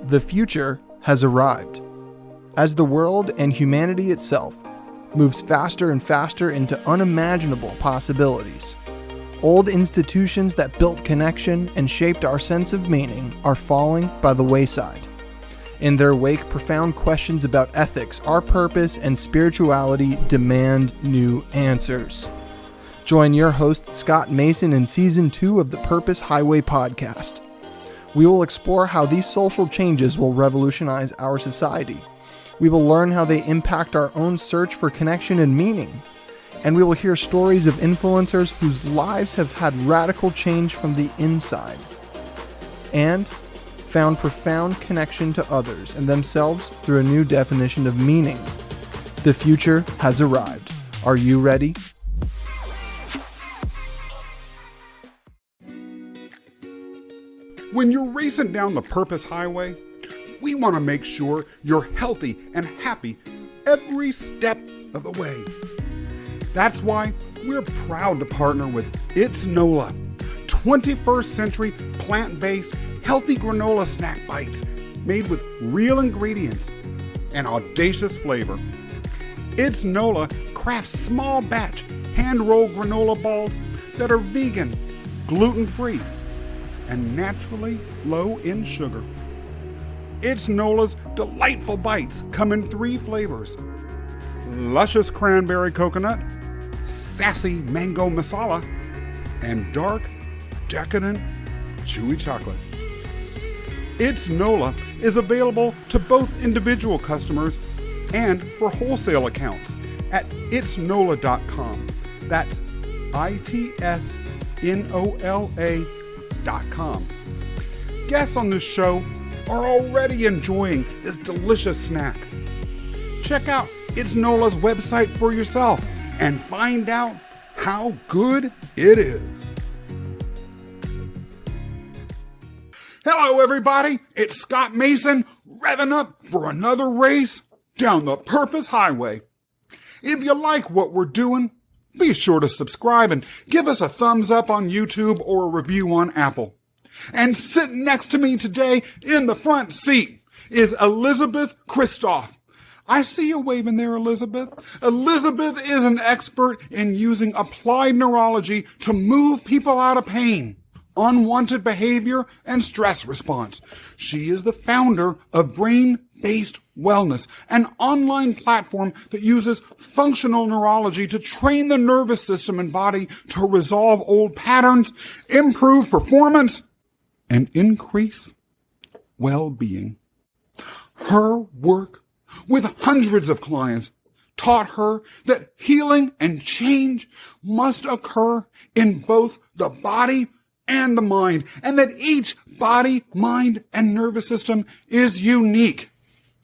The future has arrived. As the world and humanity itself moves faster and faster into unimaginable possibilities, old institutions that built connection and shaped our sense of meaning are falling by the wayside. In their wake, profound questions about ethics, our purpose, and spirituality demand new answers. Join your host, Scott Mason, in Season 2 of the Purpose Highway podcast. We will explore how these social changes will revolutionize our society. We will learn how they impact our own search for connection and meaning. And we will hear stories of influencers whose lives have had radical change from the inside and found profound connection to others and themselves through a new definition of meaning. The future has arrived. Are you ready? When you're racing down the Purpose Highway, we want to make sure you're healthy and happy every step of the way. That's why we're proud to partner with It's NOLA, 21st century plant-based healthy granola snack bites made with real ingredients and audacious flavor. It's NOLA crafts small batch hand-rolled granola balls that are vegan, gluten-free, and naturally low in sugar. It's NOLA's delightful bites come in 3 flavors: luscious cranberry coconut, sassy mango masala, and dark, decadent, chewy chocolate. It's NOLA is available to both individual customers and for wholesale accounts at itsnola.com. That's ITSNOLA.com. Guests on this show are already enjoying this delicious snack. Check out It's NOLA's website for yourself and find out how good it is. Hello, everybody. It's Scott Mason, revving up for another race down the Purpose Highway. If you like what we're doing, be sure to subscribe and give us a thumbs up on YouTube or a review on Apple. And sitting next to me today in the front seat is Elisabeth Kristof. I see you waving there, Elisabeth. Elisabeth is an expert in using applied neurology to move people out of pain, unwanted behavior, and stress response. She is the founder of Brain-Based Wellness, an online platform that uses functional neurology to train the nervous system and body to resolve old patterns, improve performance, and increase well-being. Her work with hundreds of clients taught her that healing and change must occur in both the body and the mind, and that each body, mind, and nervous system is unique.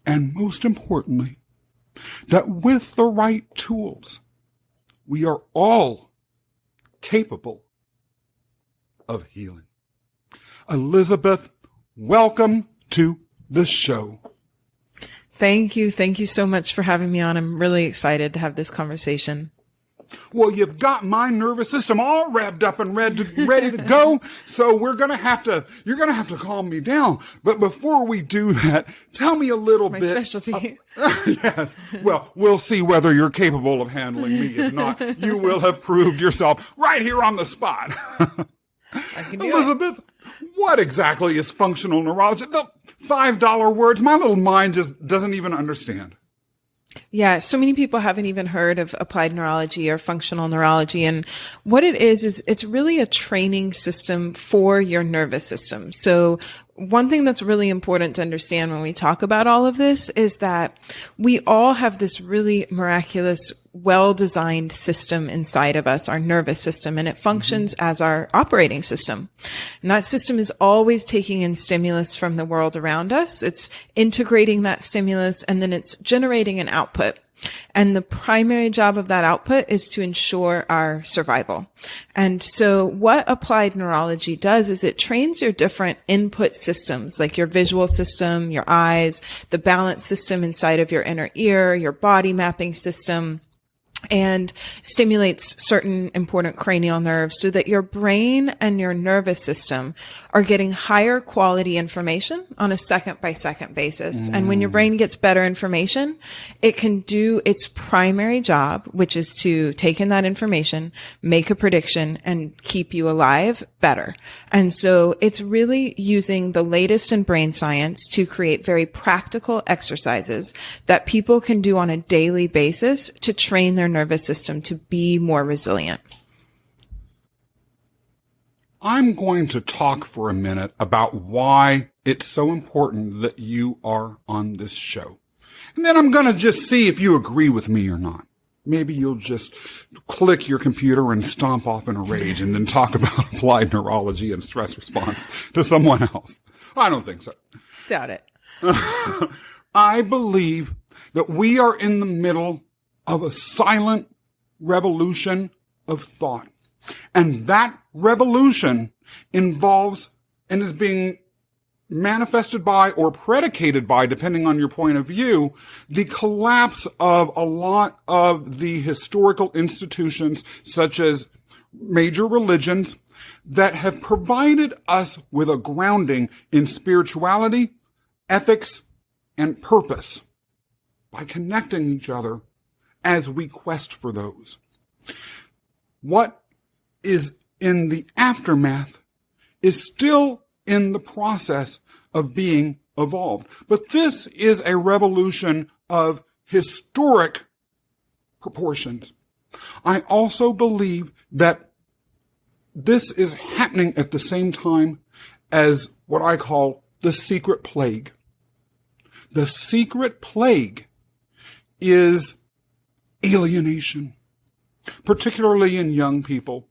And most importantly, that with the right tools, we are all capable of healing. Elisabeth, welcome to the show. Thank you. Thank you so much for having me on. I'm really excited to have this conversation. Well, you've got my nervous system all revved up and ready to go. So you're going to have to calm me down. But before we do that, tell me a little bit. My specialty. Yes. Well, we'll see whether you're capable of handling me. If not, you will have proved yourself right here on the spot. I can do Elisabeth, what exactly is functional neurology? The $5 words, my little mind just doesn't even understand. Yeah, so many people haven't even heard of applied neurology or functional neurology. And what it is it's really a training system for your nervous system. So one thing that's really important to understand when we talk about all of this is that we all have this really miraculous, well-designed system inside of us, our nervous system, and it functions as our operating system. And that system is always taking in stimulus from the world around us. It's integrating that stimulus, and then it's generating an output. And the primary job of that output is to ensure our survival. And so what applied neurology does is it trains your different input systems, like your visual system, your eyes, the balance system inside of your inner ear, your body mapping system, and stimulates certain important cranial nerves so that your brain and your nervous system are getting higher quality information on a second by second basis. And when your brain gets better information, it can do its primary job, which is to take in that information, make a prediction, and keep you alive better. And so it's really using the latest in brain science to create very practical exercises that people can do on a daily basis to train their nervous system to be more resilient. I'm going to talk for a minute about why it's so important that you are on this show. And then I'm going to just see if you agree with me or not. Maybe you'll just click your computer and stomp off in a rage and then talk about applied neurology and stress response to someone else. I don't think so. Doubt it. I believe that we are in the middle of a silent revolution of thought. And that revolution involves and is being manifested by or predicated by, depending on your point of view, the collapse of a lot of the historical institutions, such as major religions, that have provided us with a grounding in spirituality, ethics, and purpose by connecting each other as we quest for those. What is in the aftermath is still in the process of being evolved. But this is a revolution of historic proportions. I also believe that this is happening at the same time as what I call the secret plague. The secret plague is alienation, particularly in young people.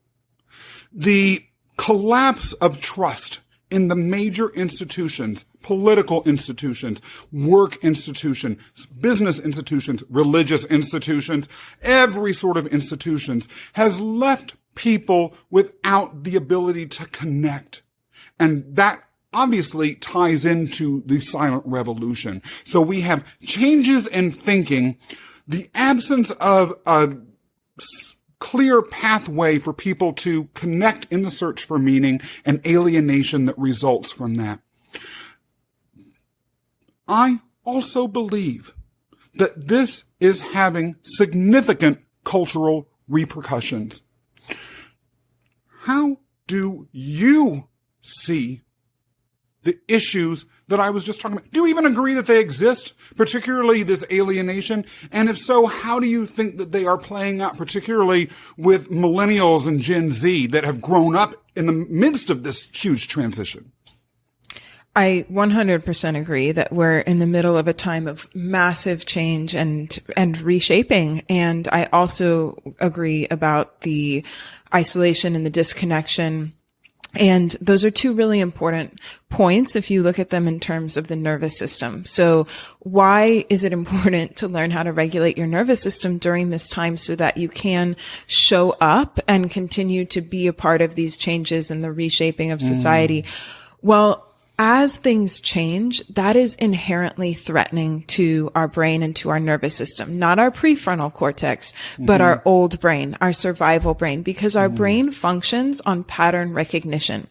The collapse of trust in the major institutions, political institutions, work institutions, business institutions, religious institutions, every sort of institutions has left people without the ability to connect. And that obviously ties into the silent revolution. So we have changes in thinking, the absence of a clear pathway for people to connect in the search for meaning, and alienation that results from that. I also believe that this is having significant cultural repercussions. How do you see the issues that I was just talking about? Do you even agree that they exist, particularly this alienation? And if so, how do you think that they are playing out, particularly with millennials and Gen Z that have grown up in the midst of this huge transition? I 100% agree that we're in the middle of a time of massive change and reshaping. And I also agree about the isolation and the disconnection. And those are two really important points if you look at them in terms of the nervous system. So why is it important to learn how to regulate your nervous system during this time so that you can show up and continue to be a part of these changes and the reshaping of society? Well, as things change, that is inherently threatening to our brain and to our nervous system, not our prefrontal cortex, but our old brain, our survival brain, because our brain functions on pattern recognition,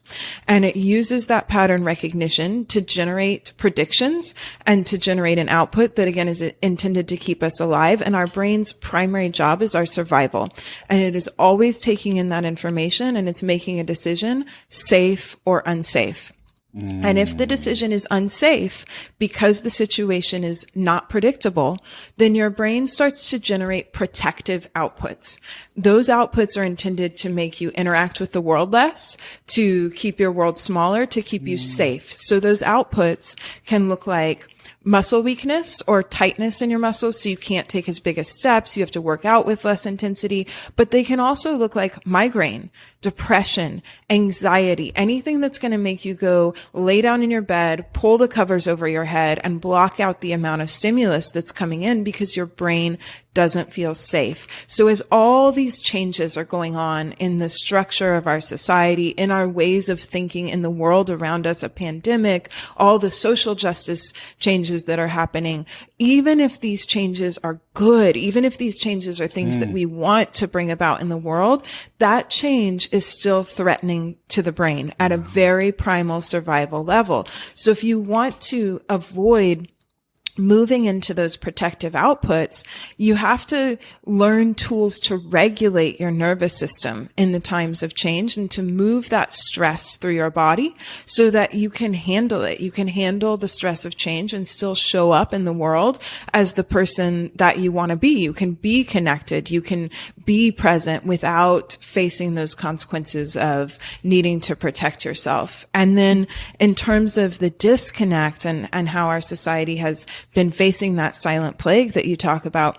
and it uses that pattern recognition to generate predictions and to generate an output that again is intended to keep us alive. And our brain's primary job is our survival. And it is always taking in that information and it's making a decision, safe or unsafe. And if the decision is unsafe because the situation is not predictable, then your brain starts to generate protective outputs. Those outputs are intended to make you interact with the world less, to keep your world smaller, to keep you safe. So those outputs can look like muscle weakness or tightness in your muscles, so you can't take as big as steps. You have to work out with less intensity, but they can also look like migraine, depression, anxiety, anything that's going to make you go lay down in your bed, pull the covers over your head, and block out the amount of stimulus that's coming in because your brain doesn't feel safe. So as all these changes are going on in the structure of our society, in our ways of thinking, in the world around us, a pandemic, all the social justice changes that are happening, even if these changes are good, even if these changes are things that we want to bring about in the world, that change is still threatening to the brain at a very primal survival level. So if you want to avoid moving into those protective outputs, you have to learn tools to regulate your nervous system in the times of change and to move that stress through your body so that you can handle it. You can handle the stress of change and still show up in the world as the person that you want to be. You can be connected. You can be present without facing those consequences of needing to protect yourself. And then in terms of the disconnect and how our society has been facing that silent plague that you talk about,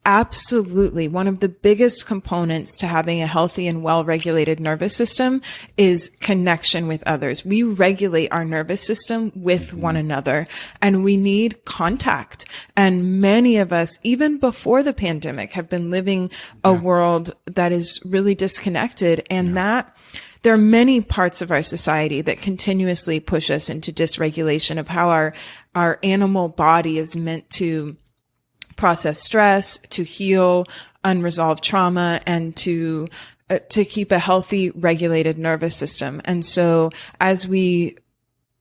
absolutely. One of the biggest components to having a healthy and well-regulated nervous system is connection with others. We regulate our nervous system with one another, and we need contact. And many of us, even before the pandemic, have been living a world that is really disconnected, and that there are many parts of our society that continuously push us into dysregulation of how our animal body is meant to process stress, to heal unresolved trauma, and to keep a healthy, regulated nervous system. And so as we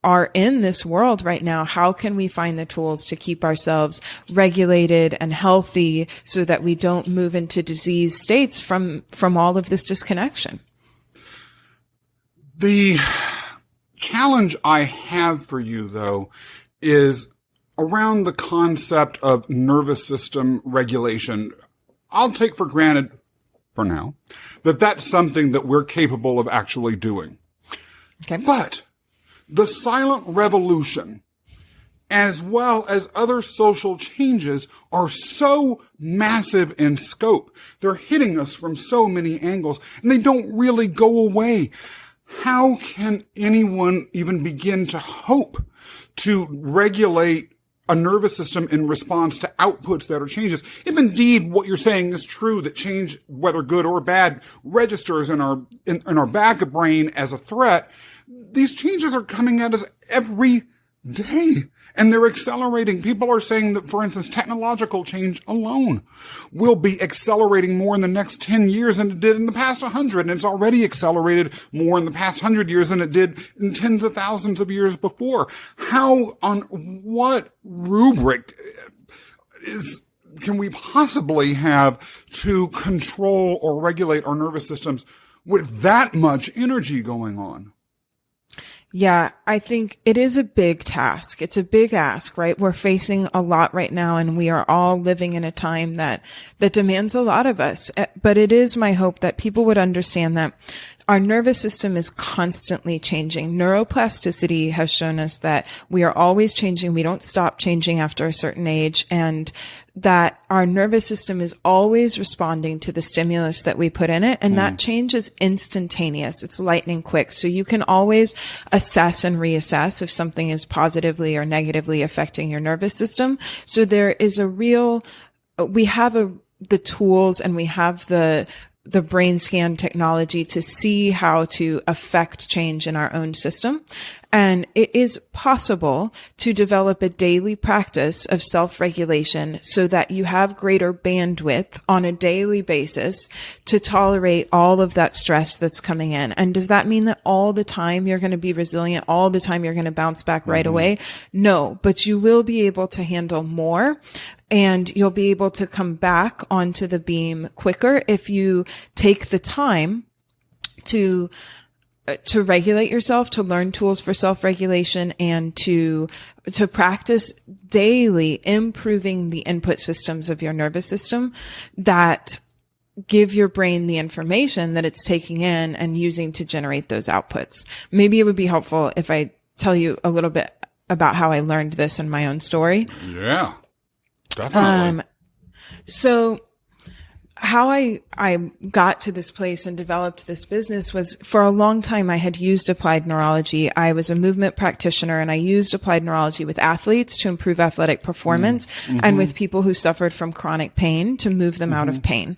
are in this world right now, how can we find the tools to keep ourselves regulated and healthy so that we don't move into disease states from all of this disconnection? The challenge I have for you, though, is around the concept of nervous system regulation. I'll take for granted, for now, that that's something that we're capable of actually doing. Okay. But the silent revolution, as well as other social changes, are so massive in scope. They're hitting us from so many angles, and they don't really go away. How can anyone even begin to hope to regulate a nervous system in response to outputs that are changes? If indeed what you're saying is true, that change, whether good or bad, registers in our back brain as a threat, these changes are coming at us every day. And they're accelerating. People are saying that, for instance, technological change alone will be accelerating more in the next 10 years than it did in the past 100. And it's already accelerated more in the past 100 years than it did in tens of thousands of years before. How, on what rubric can we possibly have to control or regulate our nervous systems with that much energy going on? Yeah, I think it is a big task. It's a big ask, right? We're facing a lot right now, and we are all living in a time that demands a lot of us. But it is my hope that people would understand that our nervous system is constantly changing. Neuroplasticity has shown us that we are always changing. We don't stop changing after a certain age, and that our nervous system is always responding to the stimulus that we put in it. And that change is instantaneous. It's lightning quick. So you can always assess and reassess if something is positively or negatively affecting your nervous system. So there is we have the tools, and we have the brain scan technology to see how to affect change in our own system. And it is possible to develop a daily practice of self-regulation so that you have greater bandwidth on a daily basis to tolerate all of that stress that's coming in. And does that mean that all the time you're going to be resilient? All the time you're going to bounce back right away? No, but you will be able to handle more. And you'll be able to come back onto the beam quicker if you take the time to regulate yourself, to learn tools for self-regulation, and to practice daily improving the input systems of your nervous system that give your brain the information that it's taking in and using to generate those outputs. Maybe it would be helpful if I tell you a little bit about how I learned this in my own story. Yeah. Definitely. So how I got to this place and developed this business was, for a long time, I had used applied neurology. I was a movement practitioner, and I used applied neurology with athletes to improve athletic performance and with people who suffered from chronic pain to move them out of pain.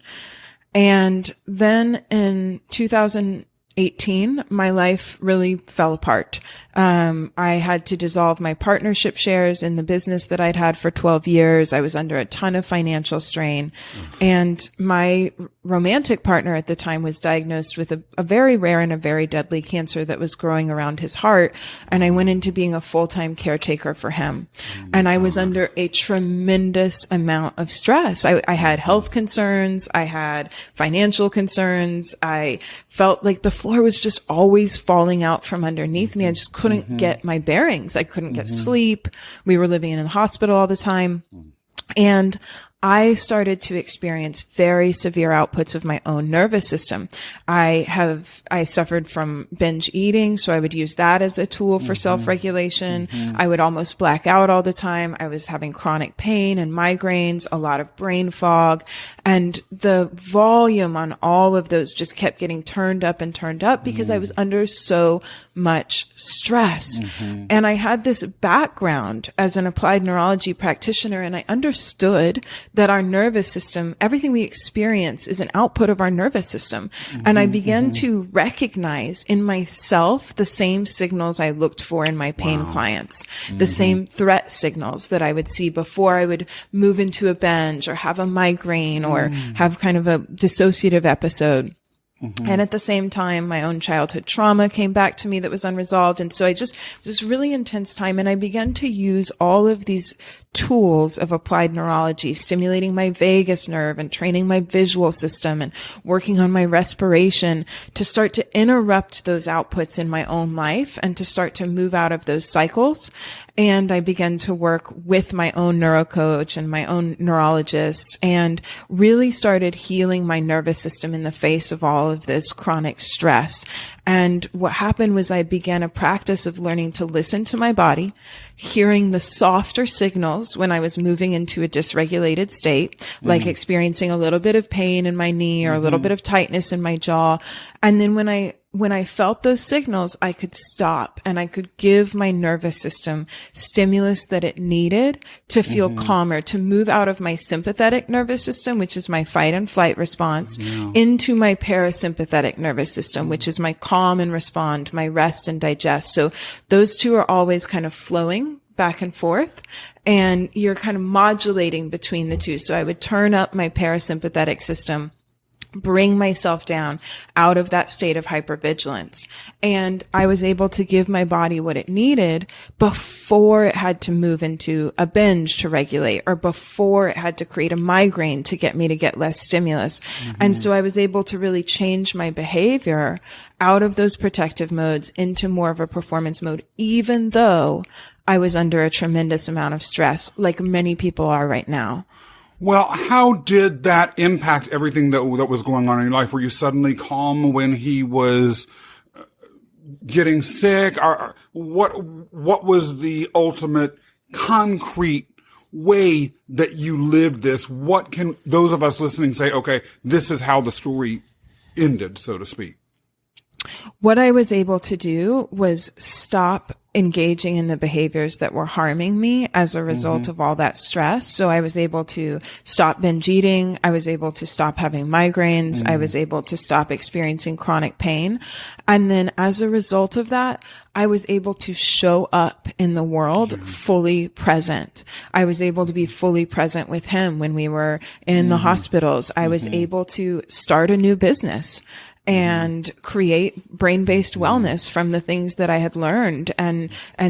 And then in 2018, my life really fell apart. I had to dissolve my partnership shares in the business that I'd had for 12 years. I was under a ton of financial strain, and my romantic partner at the time was diagnosed with a very rare and a very deadly cancer that was growing around his heart. And I went into being a full-time caretaker for him. And I was under a tremendous amount of stress. I had health concerns. I had financial concerns. I felt like the floor was just always falling out from underneath me. I just couldn't get my bearings. I couldn't get sleep. We were living in the hospital all the time. And I started to experience very severe outputs of my own nervous system. I suffered from binge eating, so I would use that as a tool for self-regulation. I would almost black out all the time. I was having chronic pain and migraines, a lot of brain fog, and the volume on all of those just kept getting turned up because I was under so much stress. And I had this background as an applied neurology practitioner, and I understood that our nervous system, everything we experience, is an output of our nervous system. And I began to recognize in myself the same signals I looked for in my pain clients, the same threat signals that I would see before I would move into a binge or have a migraine or have kind of a dissociative episode. And at the same time, my own childhood trauma came back to me that was unresolved. And so this really intense time. And I began to use all of these tools of applied neurology, stimulating my vagus nerve and training my visual system and working on my respiration to start to interrupt those outputs in my own life and to start to move out of those cycles. And I began to work with my own neurocoach and my own neurologist and really started healing my nervous system in the face of all of this chronic stress. And what happened was I began a practice of learning to listen to my body, hearing the softer signals when I was moving into a dysregulated state, like experiencing a little bit of pain in my knee or a little bit of tightness in my jaw. And then when I felt those signals, I could stop and I could give my nervous system stimulus that it needed to feel calmer, to move out of my sympathetic nervous system, which is my fight and flight response, into my parasympathetic nervous system, which is my calm and respond, my rest and digest. So those two are always kind of flowing back and forth, and you're kind of modulating between the two. So I would turn up my parasympathetic system, bring myself down out of that state of hypervigilance. And I was able to give my body what it needed before it had to move into a binge to regulate, or before it had to create a migraine to get me to get less stimulus. And so I was able to really change my behavior out of those protective modes into more of a performance mode, even though I was under a tremendous amount of stress, like many people are right now. Well, how did that impact everything that was going on in your life? Were you suddenly calm when he was getting sick? Or what was the ultimate concrete way that you lived this? What can those of us listening say, okay, this is how the story ended, so to speak? What I was able to do was stop engaging in the behaviors that were harming me as a result of all that stress. So I was able to stop binge eating. I was able to stop having migraines. I was able to stop experiencing chronic pain. And then as a result of that, I was able to show up in the world fully present. I was able to be fully present with him when we were in the hospitals. I was able to start a new business and create brain-based wellness from the things that I had learned, and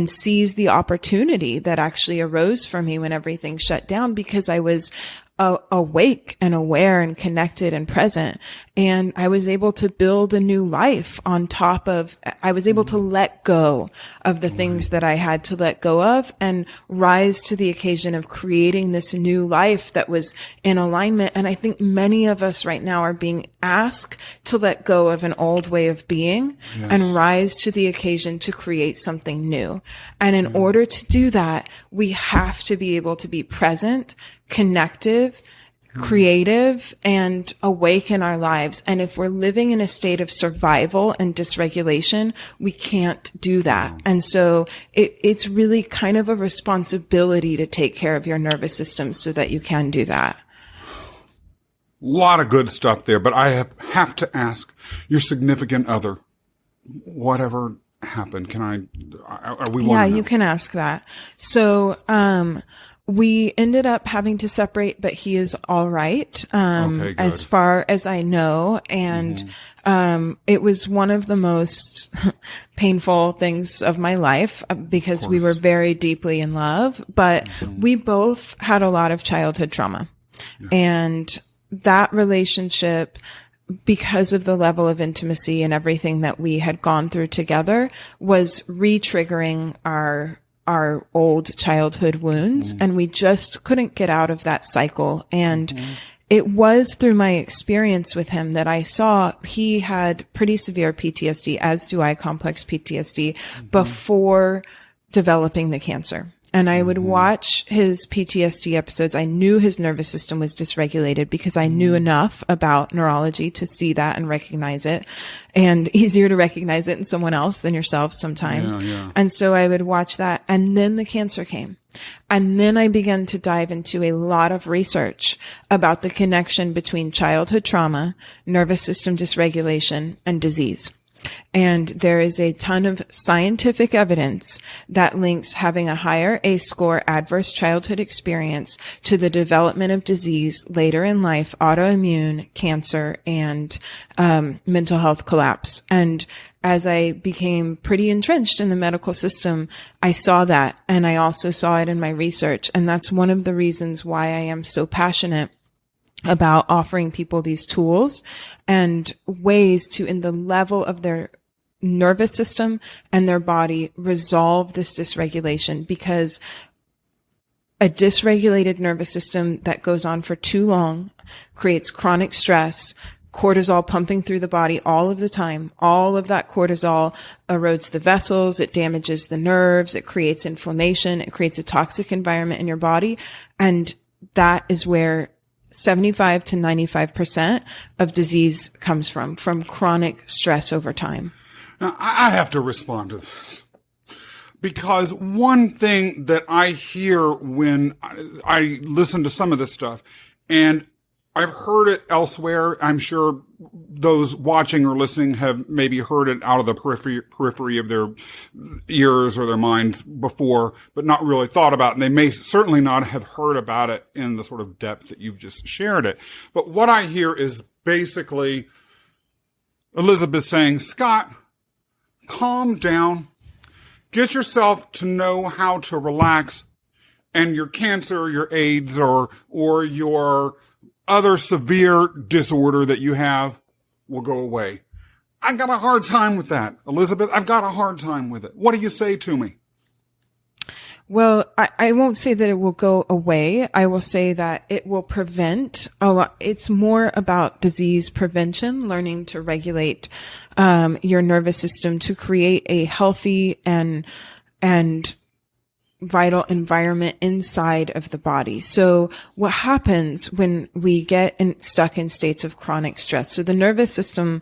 seize the opportunity that actually arose for me when everything shut down, because I was awake and aware and connected and present. And I was able to build a new life on top of, I was able to let go of the things that I had to let go of and rise to the occasion of creating this new life that was in alignment. And I think many of us right now are being asked to let go of an old way of being and rise to the occasion to create something new. And in order to do that, we have to be able to be present, connective, creative and awake in our lives. And if we're living in a state of survival and dysregulation, we can't do that. And so it's really kind of a responsibility to take care of your nervous system so that you can do that. A lot of good stuff there, but I have to ask your significant other, whatever happened, are we? Yeah, you can ask that. So, we ended up having to separate, but he is all right, Okay, as far as I know. And, it was one of the most painful things of my life because we were very deeply in love, but we both had a lot of childhood trauma. And that relationship, because of the level of intimacy and everything that we had gone through together, was re-triggering our old childhood wounds. And we just couldn't get out of that cycle. And it was through my experience with him that I saw he had pretty severe PTSD, as do I, complex PTSD, before developing the cancer. And I would watch his PTSD episodes. I knew his nervous system was dysregulated because I knew enough about neurology to see that and recognize it, and easier to recognize it in someone else than yourself sometimes. And so I would watch that. And then the cancer came. And then I began to dive into a lot of research about the connection between childhood trauma, nervous system dysregulation, and disease. And there is a ton of scientific evidence that links having a higher ACE score adverse childhood experience to the development of disease later in life, autoimmune, cancer, and mental health collapse. And as I became pretty entrenched in the medical system, I saw that, and I also saw it in my research. And that's one of the reasons why I am so passionate about offering people these tools and ways to, in the level of their nervous system and their body, resolve this dysregulation, because a dysregulated nervous system that goes on for too long creates chronic stress, cortisol pumping through the body all of the time. All of that cortisol erodes the vessels. It damages the nerves. It creates inflammation. It creates a toxic environment in your body. And that is where 75 to 95% of disease comes from chronic stress over time. Now, I have to respond to this, because one thing that I hear when I listen to some of this stuff, and I've heard it elsewhere, I'm sure those watching or listening have maybe heard it out of the periphery of their ears or their minds before, but not really thought about it. And they may certainly not have heard about it in the sort of depth that you've just shared it. But what I hear is basically Elisabeth saying, Scott, calm down, get yourself to know how to relax, and your cancer, your AIDS, or your other severe disorder that you have will go away. I got a hard time with that, Elisabeth. I've got a hard time with it. What do you say to me? Well, I won't say that it will go away. I will say that it will prevent a lot. It's more about disease prevention, learning to regulate your nervous system to create a healthy and vital environment inside of the body. So what happens when we get stuck in states of chronic stress? So the nervous system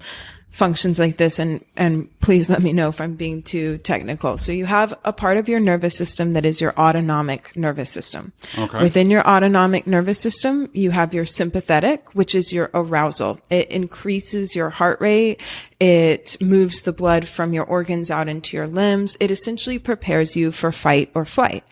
functions like this, and please let me know if I'm being too technical. So you have a part of your nervous system that is your autonomic nervous system. Okay. Within your autonomic nervous system, you have your sympathetic, which is your arousal. It increases your heart rate. It moves the blood from your organs out into your limbs. It essentially prepares you for fight or flight.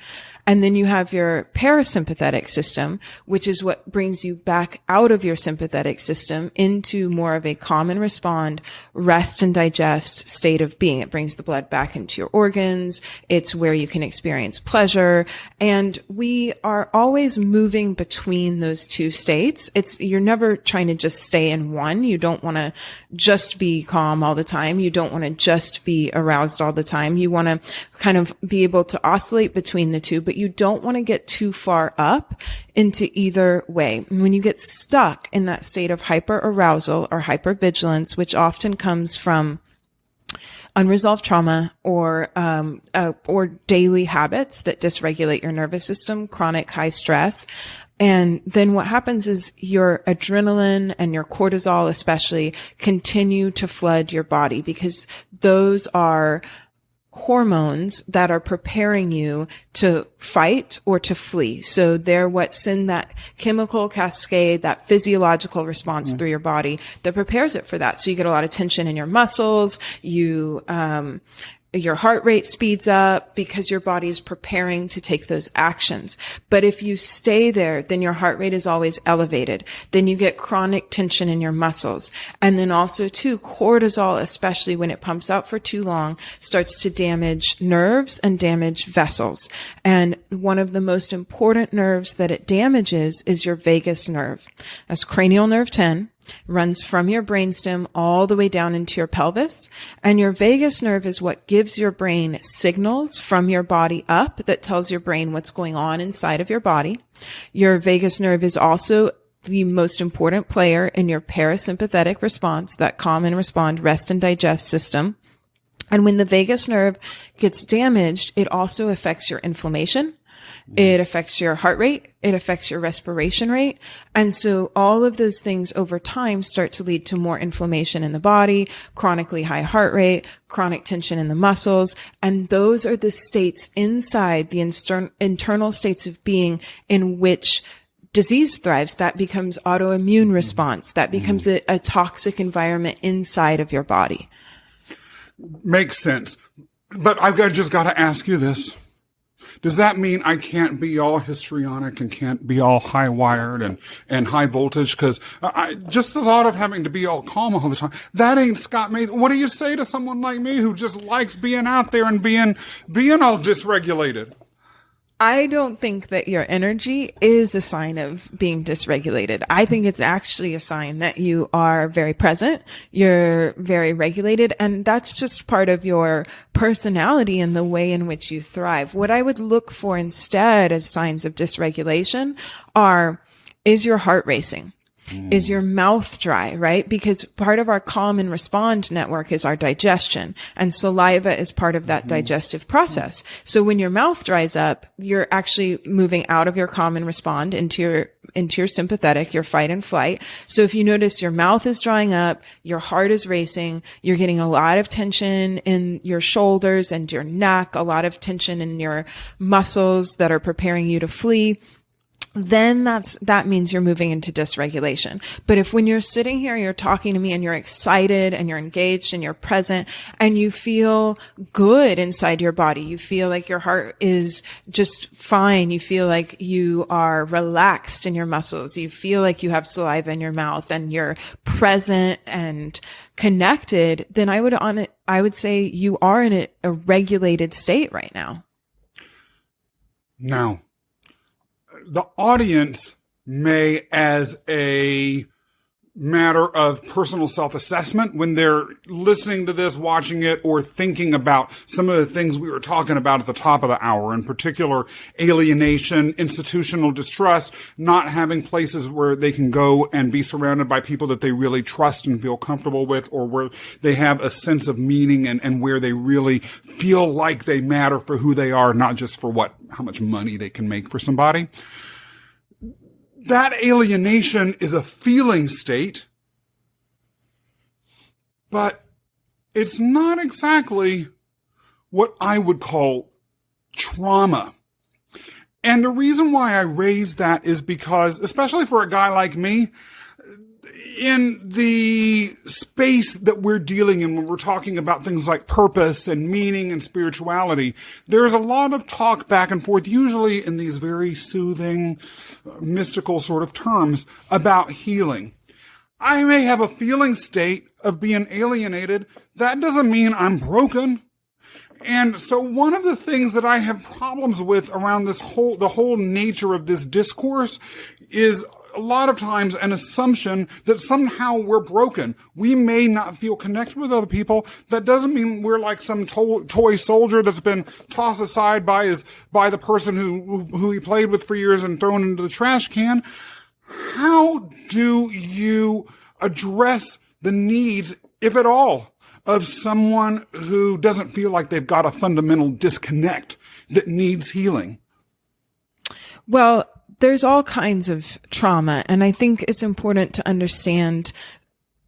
And then you have your parasympathetic system, which is what brings you back out of your sympathetic system into more of a calm and respond, rest and digest state of being. It brings the blood back into your organs. It's where you can experience pleasure. And we are always moving between those two states. You're never trying to just stay in one. You don't want to just be calm all the time. You don't want to just be aroused all the time. You want to kind of be able to oscillate between the two, but you don't want to get too far up into either way. And when you get stuck in that state of hyperarousal or hypervigilance, which often comes from unresolved trauma or daily habits that dysregulate your nervous system, chronic high stress. And then what happens is your adrenaline and your cortisol especially continue to flood your body, because those are hormones that are preparing you to fight or to flee. So they're what send that chemical cascade, that physiological response through your body that prepares it for that. So you get a lot of tension in your muscles. Your heart rate speeds up because your body is preparing to take those actions. But if you stay there, then your heart rate is always elevated. Then you get chronic tension in your muscles. And then also too, cortisol, especially when it pumps out for too long, starts to damage nerves and damage vessels. And one of the most important nerves that it damages is your vagus nerve. That's cranial nerve 10. Runs from your brainstem all the way down into your pelvis. And your vagus nerve is what gives your brain signals from your body up that tells your brain what's going on inside of your body. Your vagus nerve is also the most important player in your parasympathetic response, that calm and respond, rest and digest system. And when the vagus nerve gets damaged, it also affects your inflammation. It affects your heart rate. It affects your respiration rate. And so all of those things over time start to lead to more inflammation in the body, chronically high heart rate, chronic tension in the muscles. And those are the states inside the internal states of being in which disease thrives. That becomes autoimmune response. That becomes a toxic environment inside of your body. Makes sense. But just got to ask you this. Does that mean I can't be all histrionic and can't be all high wired and high voltage? Cause just the thought of having to be all calm all the time, that ain't Scott Mason. What do you say to someone like me who just likes being out there and being all dysregulated? I don't think that your energy is a sign of being dysregulated. I think it's actually a sign that you are very present, you're very regulated, and that's just part of your personality and the way in which you thrive. What I would look for instead as signs of dysregulation is your heart racing? Is your mouth dry, right? Because part of our calm and respond network is our digestion, and saliva is part of that digestive process. So when your mouth dries up, you're actually moving out of your calm and respond into your sympathetic, your fight and flight. So if you notice your mouth is drying up, your heart is racing, you're getting a lot of tension in your shoulders and your neck, a lot of tension in your muscles that are preparing you to flee, then that means you're moving into dysregulation. But if when you're sitting here, you're talking to me and you're excited and you're engaged and you're present and you feel good inside your body, you feel like your heart is just fine, you feel like you are relaxed in your muscles, you feel like you have saliva in your mouth and you're present and connected, then I would say you are in a regulated state right now. Now, the audience may, as a matter of personal self-assessment, when they're listening to this, watching it, or thinking about some of the things we were talking about at the top of the hour, in particular, alienation, institutional distrust, not having places where they can go and be surrounded by people that they really trust and feel comfortable with, or where they have a sense of meaning and where they really feel like they matter for who they are, not just for how much money they can make for somebody. That alienation is a feeling state, but it's not exactly what I would call trauma. And the reason why I raise that is because, especially for a guy like me, in the space that we're dealing in when we're talking about things like purpose and meaning and spirituality, there's a lot of talk back and forth, usually in these very soothing, mystical sort of terms, about healing. I may have a feeling state of being alienated. That doesn't mean I'm broken. And so one of the things that I have problems with around the whole nature of this discourse is a lot of times an assumption that somehow we're broken. We may not feel connected with other people. That doesn't mean we're like some toy soldier that's been tossed aside by the person who he played with for years and thrown into the trash can. How do you address the needs, if at all, of someone who doesn't feel like they've got a fundamental disconnect that needs healing? Well, there's all kinds of trauma, and I think it's important to understand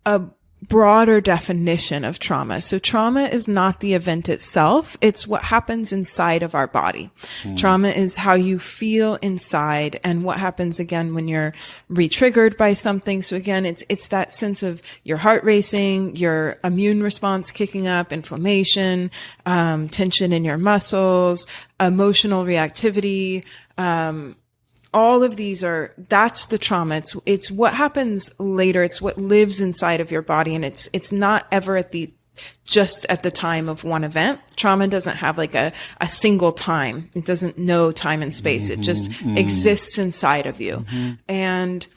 a broader definition of trauma. So trauma is not the event itself. It's what happens inside of our body. Trauma is how you feel inside and what happens again when you're re-triggered by something. So again, it's that sense of your heart racing, your immune response kicking up, inflammation, tension in your muscles, emotional reactivity, all of these that's the trauma. It's what happens later. It's what lives inside of your body. And it's not ever just at the time of one event. Trauma doesn't have like a single time. It doesn't know time and space. It just exists inside of you. And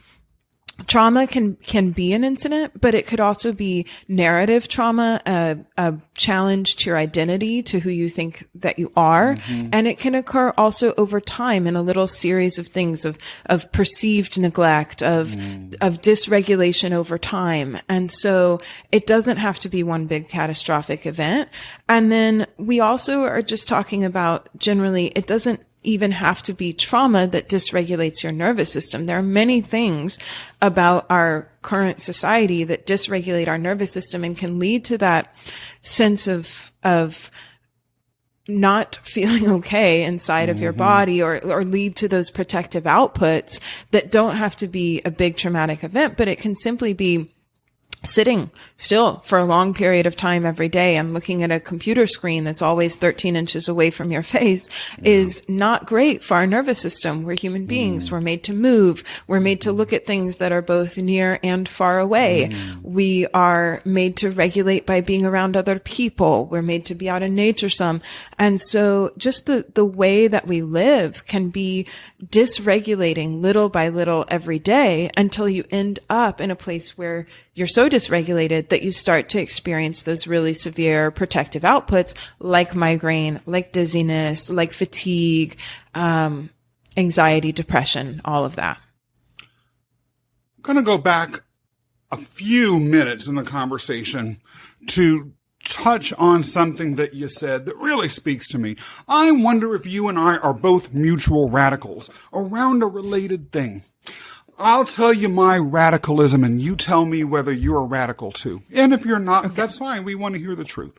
trauma can be an incident, but it could also be narrative trauma, a challenge to your identity, to who you think that you are. And it can occur also over time in a little series of things of perceived neglect, of dysregulation over time. And so it doesn't have to be one big catastrophic event. And then we also are just talking about generally, it doesn't even have to be trauma that dysregulates your nervous system. There are many things about our current society that dysregulate our nervous system and can lead to that sense of not feeling okay inside of your body, or lead to those protective outputs that don't have to be a big traumatic event, but it can simply be sitting still for a long period of time every day and looking at a computer screen that's always 13 inches away from your face is not great for our nervous system. We're human beings. We're made to move. We're made to look at things that are both near and far away. We are made to regulate by being around other people. We're made to be out in nature some. And so just the way that we live can be dysregulating little by little every day until you end up in a place where you're so dysregulated that you start to experience those really severe protective outputs like migraine, like dizziness, like fatigue, anxiety, depression, all of that. I'm going to go back a few minutes in the conversation to touch on something that you said that really speaks to me. I wonder if you and I are both mutual radicals around a related thing. I'll tell you my radicalism and you tell me whether you're a radical too. And if you're not, that's fine. We want to hear the truth.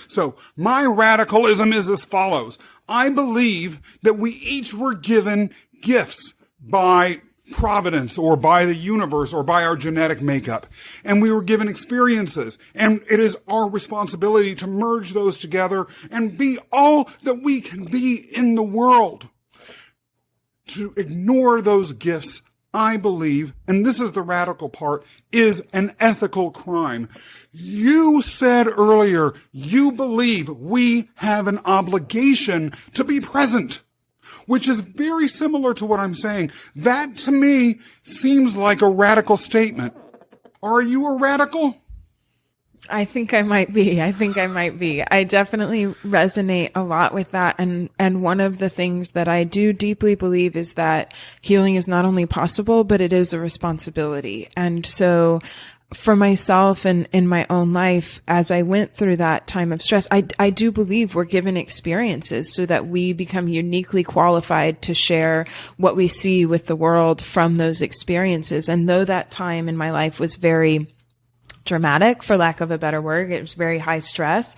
So my radicalism is as follows. I believe that we each were given gifts by providence or by the universe or by our genetic makeup. And we were given experiences. And it is our responsibility to merge those together and be all that we can be in the world. To ignore those gifts, I believe, and this is the radical part, is an ethical crime. You said earlier, you believe we have an obligation to be present, which is very similar to what I'm saying. That to me seems like a radical statement. Are you a radical? I think I might be. I definitely resonate a lot with that. And one of the things that I do deeply believe is that healing is not only possible, but it is a responsibility. And so for myself and in my own life, as I went through that time of stress, I do believe we're given experiences so that we become uniquely qualified to share what we see with the world from those experiences. And though that time in my life was very dramatic, for lack of a better word, it was very high stress.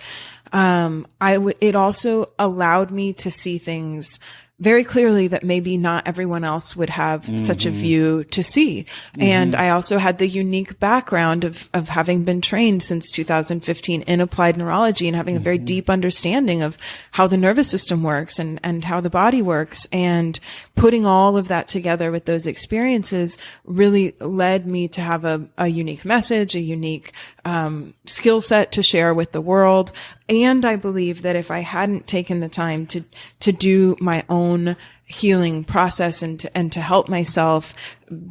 It also allowed me to see things very clearly that maybe not everyone else would have such a view to see. And I also had the unique background of having been trained since 2015 in applied neurology and having a very deep understanding of how the nervous system works and how the body works. And putting all of that together with those experiences really led me to have a unique message, a unique skill set to share with the world. And I believe that if I hadn't taken the time to do my own healing process and to help myself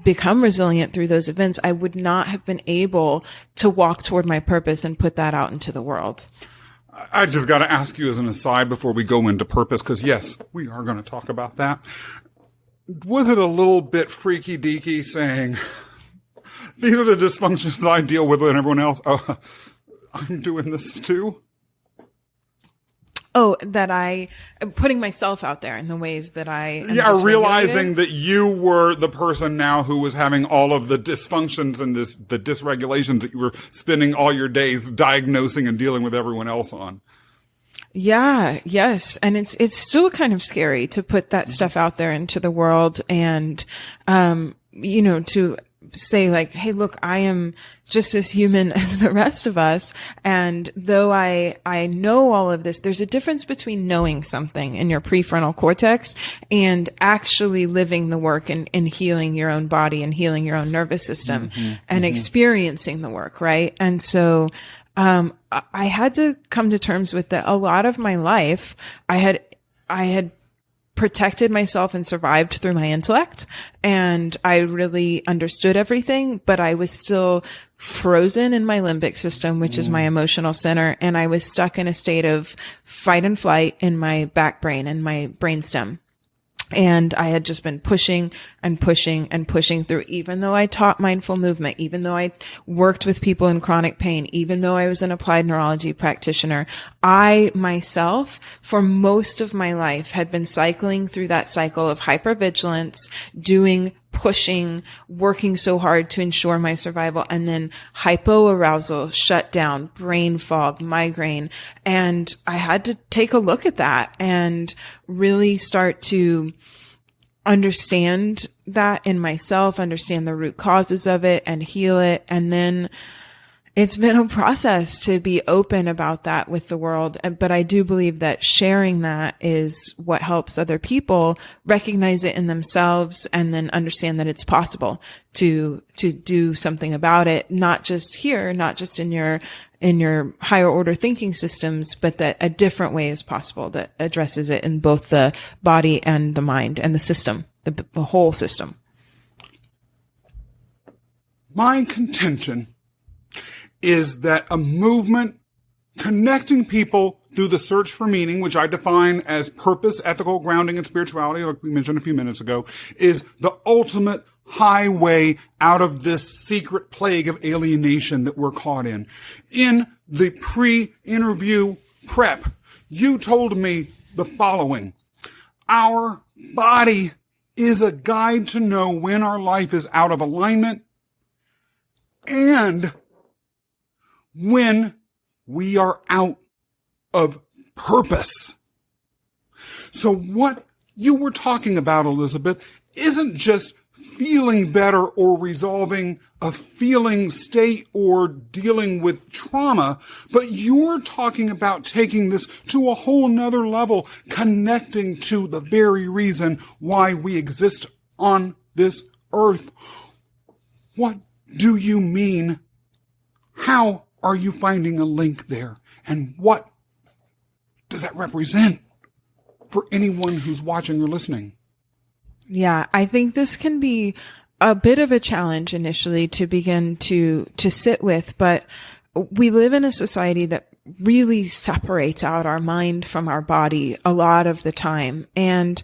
become resilient through those events, I would not have been able to walk toward my purpose and put that out into the world. I just got to ask you as an aside before we go into purpose, because yes, we are going to talk about that. Was it a little bit freaky deaky saying, these are the dysfunctions I deal with and everyone else? Oh, I'm doing this too? Oh, that I am putting myself out there in the ways that I am Yeah, realizing dysregulated. that you were the person now who was having all of the dysfunctions and the dysregulations that you were spending all your days diagnosing and dealing with everyone else on. Yeah, yes. And it's still kind of scary to put that stuff out there into the world and, to say like, hey, look, I am just as human as the rest of us. And though I know all of this, there's a difference between knowing something in your prefrontal cortex and actually living the work and healing your own body and healing your own nervous system and experiencing the work. Right. And so, I had to come to terms with that. A lot of my life, I had protected myself and survived through my intellect, and I really understood everything, but I was still frozen in my limbic system, which is my emotional center, and I was stuck in a state of fight and flight in my back brain and my brainstem. And I had just been pushing and pushing and pushing through, even though I taught mindful movement, even though I worked with people in chronic pain, even though I was an applied neurology practitioner, I myself, for most of my life, had been cycling through that cycle of hypervigilance, pushing, working so hard to ensure my survival, and then hypoarousal, shutdown, brain fog, migraine. And I had to take a look at that and really start to understand that in myself, understand the root causes of it and heal it. And then it's been a process to be open about that with the world. But I do believe that sharing that is what helps other people recognize it in themselves and then understand that it's possible to do something about it, not just here, not just in your higher order thinking systems, but that a different way is possible that addresses it in both the body and the mind and the system, the whole system. My contention is that a movement connecting people through the search for meaning, which I define as purpose, ethical grounding, and spirituality, like we mentioned a few minutes ago, is the ultimate highway out of this secret plague of alienation that we're caught in. In the pre-interview prep, you told me the following: our body is a guide to know when our life is out of alignment and when we are out of purpose. So what you were talking about, Elisabeth, isn't just feeling better or resolving a feeling state or dealing with trauma, but you're talking about taking this to a whole nother level, connecting to the very reason why we exist on this earth. What do you mean? How are you finding a link there? And what does that represent for anyone who's watching or listening? Yeah, I think this can be a bit of a challenge initially to begin to sit with, but we live in a society that really separates out our mind from our body a lot of the time. And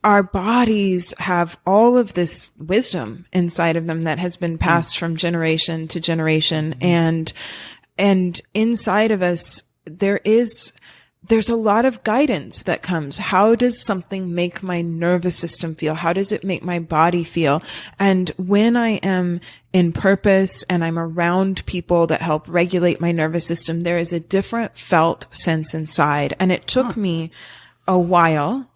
our bodies have all of this wisdom inside of them that has been passed from generation to generation. And inside of us, there's a lot of guidance that comes. How does something make my nervous system feel? How does it make my body feel? And when I am in purpose and I'm around people that help regulate my nervous system, there is a different felt sense inside. And it took me a while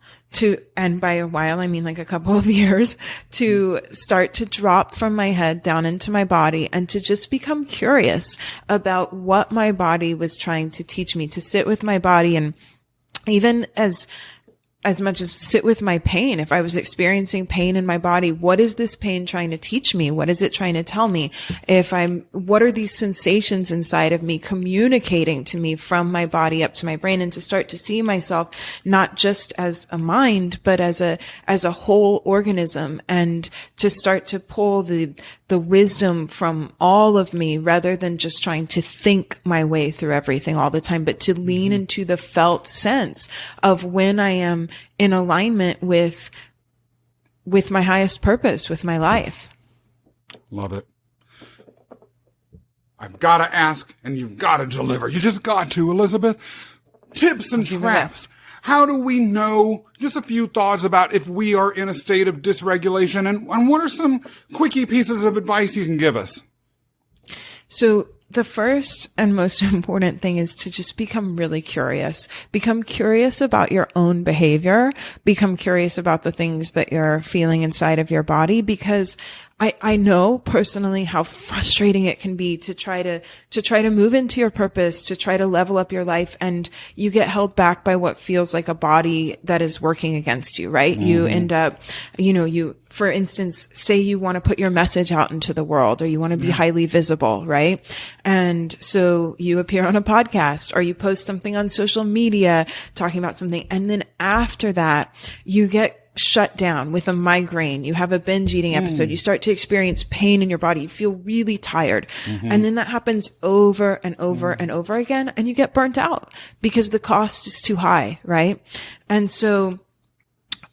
and by a while, I mean like a couple of years, to start to drop from my head down into my body and to just become curious about what my body was trying to teach me, to sit with my body. And even as much as sit with my pain, if I was experiencing pain in my body, what is this pain trying to teach me? What is it trying to tell me? What are these sensations inside of me communicating to me from my body up to my brain? And to start to see myself not just as a mind, but as a whole organism, and to start to pull the wisdom from all of me rather than just trying to think my way through everything all the time, but to lean into the felt sense of when I am in alignment with my highest purpose, with my life. Love it. I've got to ask, and you've got to deliver. You just got to, Elisabeth. Tips and traps. How do we know, just a few thoughts about if we are in a state of dysregulation, and what are some quickie pieces of advice you can give us? So the first and most important thing is to just become really curious. Become curious about your own behavior. Become curious about the things that you're feeling inside of your body, because I know personally how frustrating it can be to try to move into your purpose, to try to level up your life, and you get held back by what feels like a body that is working against you, right? You end up, for instance, say you want to put your message out into the world, or you want to be highly visible, right? And so you appear on a podcast, or you post something on social media talking about something. And then after that, you get shut down with a migraine. You have a binge eating episode. You start to experience pain in your body. You feel really tired. And then that happens over and over and over again. And you get burnt out because the cost is too high, right? And so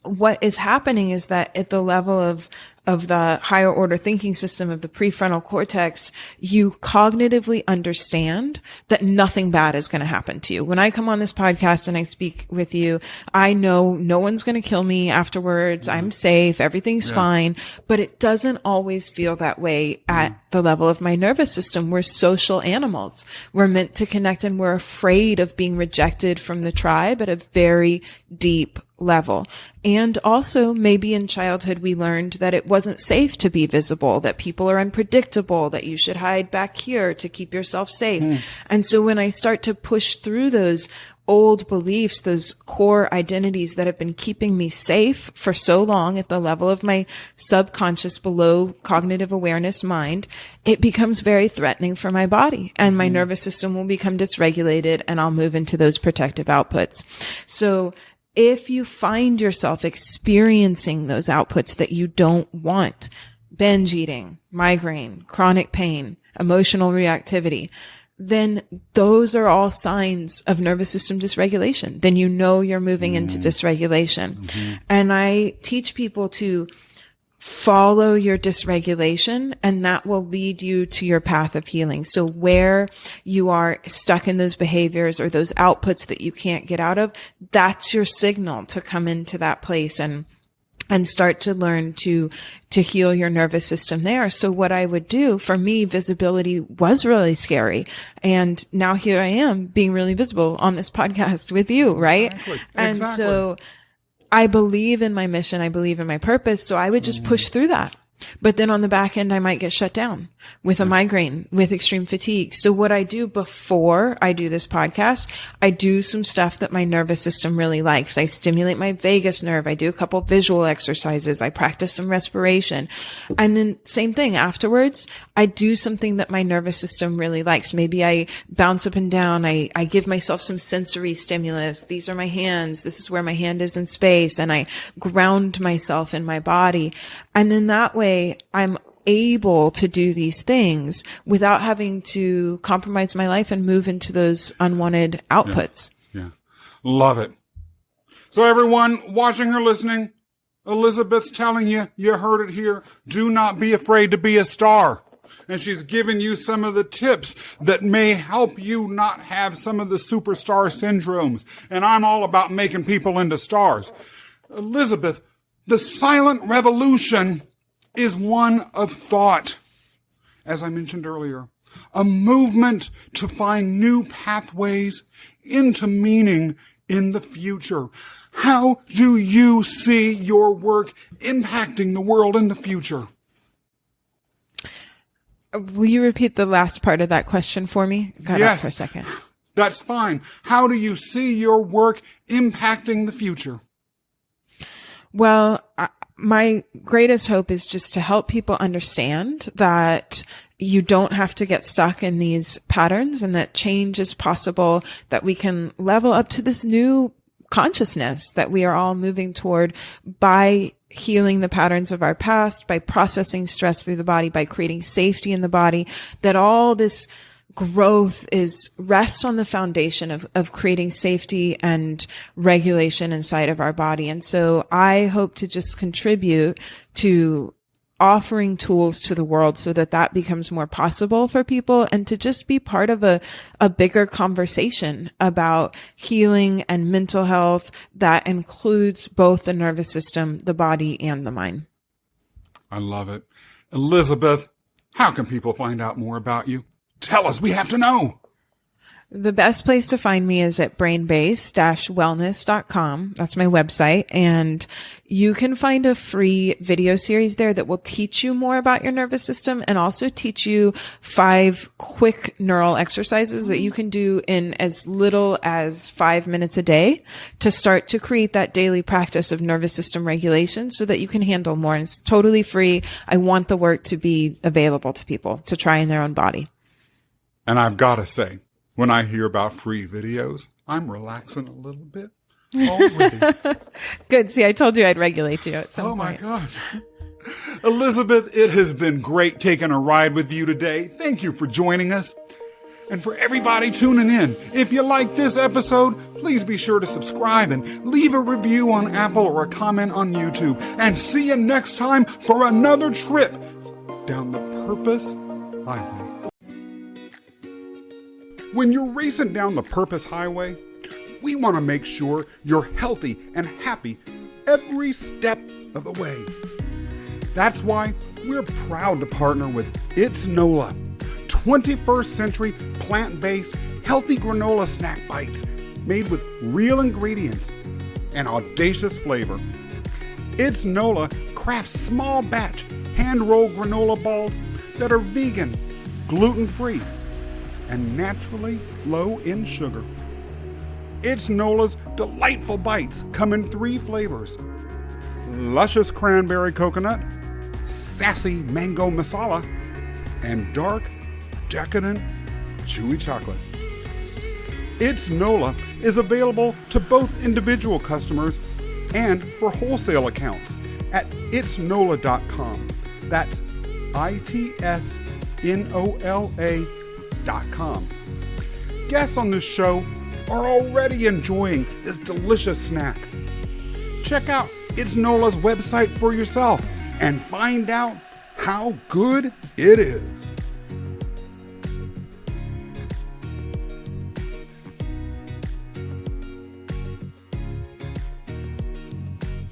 what is happening is that at the level of the higher order thinking system of the prefrontal cortex, you cognitively understand that nothing bad is going to happen to you. When I come on this podcast and I speak with you, I know no one's going to kill me afterwards. I'm safe. Everything's fine. But it doesn't always feel that way at the level of my nervous system. We're social animals. We're meant to connect, and we're afraid of being rejected from the tribe at a very deep level. And also maybe in childhood we learned that it wasn't safe to be visible, that people are unpredictable, that you should hide back here to keep yourself safe. And so when I start to push through those old beliefs, those core identities that have been keeping me safe for so long at the level of my subconscious below cognitive awareness mind, it becomes very threatening for my body, and my nervous system will become dysregulated, and I'll move into those protective outputs. So if you find yourself experiencing those outputs that you don't want, binge eating, migraine, chronic pain, emotional reactivity, then those are all signs of nervous system dysregulation. Then you know you're moving into dysregulation. And I teach people to follow your dysregulation, and that will lead you to your path of healing. So where you are stuck in those behaviors or those outputs that you can't get out of, that's your signal to come into that place and start to learn to heal your nervous system there. So what I would do, for me, visibility was really scary. And now here I am being really visible on this podcast with you, right? Exactly. And so I believe in my mission. I believe in my purpose. So I would just push through that. But then on the back end, I might get shut down with a migraine, with extreme fatigue. So what I do before I do this podcast, I do some stuff that my nervous system really likes. I stimulate my vagus nerve. I do a couple visual exercises. I practice some respiration. And then same thing afterwards, I do something that my nervous system really likes. Maybe I bounce up and down. I give myself some sensory stimulus. These are my hands. This is where my hand is in space. And I ground myself in my body. And then that way I'm able to do these things without having to compromise my life and move into those unwanted outputs. Yeah. Love it. So everyone watching or listening, Elisabeth's telling you, you heard it here. Do not be afraid to be a star. And she's given you some of the tips that may help you not have some of the superstar syndromes. And I'm all about making people into stars. Elisabeth, the silent revolution is one of thought. As I mentioned earlier, a movement to find new pathways into meaning in the future. How do you see your work impacting the world in the future? Will you repeat the last part of that question for me? Cut out for a second. That's fine. How do you see your work impacting the future? Well, my greatest hope is just to help people understand that you don't have to get stuck in these patterns, and that change is possible, that we can level up to this new consciousness that we are all moving toward by healing the patterns of our past, by processing stress through the body, by creating safety in the body, that all this growth rests on the foundation of creating safety and regulation inside of our body. And so I hope to just contribute to offering tools to the world so that that becomes more possible for people, and to just be part of a bigger conversation about healing and mental health that includes both the nervous system, the body, and the mind. I love it. Elisabeth, how can people find out more about you? Tell us, we have to know. The best place to find me is at brainbase-wellness.com. That's my website. And you can find a free video series there that will teach you more about your nervous system and also teach you 5 quick neural exercises that you can do in as little as 5 minutes a day to start to create that daily practice of nervous system regulation so that you can handle more. And it's totally free. I want the work to be available to people to try in their own body. And I've got to say, when I hear about free videos, I'm relaxing a little bit already. Good. See, I told you I'd regulate you at some point. My gosh. Elisabeth, it has been great taking a ride with you today. Thank you for joining us. And for everybody tuning in, if you like this episode, please be sure to subscribe and leave a review on Apple or a comment on YouTube. And see you next time for another trip down the Purpose Highway. When you're racing down the Purpose Highway, we want to make sure you're healthy and happy every step of the way. That's why we're proud to partner with It's NOLA, 21st century plant-based healthy granola snack bites made with real ingredients and audacious flavor. It's NOLA crafts small batch hand-rolled granola balls that are vegan, gluten-free, and naturally low in sugar. It's NOLA's delightful bites come in 3 flavors: luscious cranberry coconut, sassy mango masala, and dark, decadent, chewy chocolate. It's NOLA is available to both individual customers and for wholesale accounts at itsnola.com. That's ITSNOLA.com. Guests on this show are already enjoying this delicious snack. Check out It's NOLA's website for yourself and find out how good it is.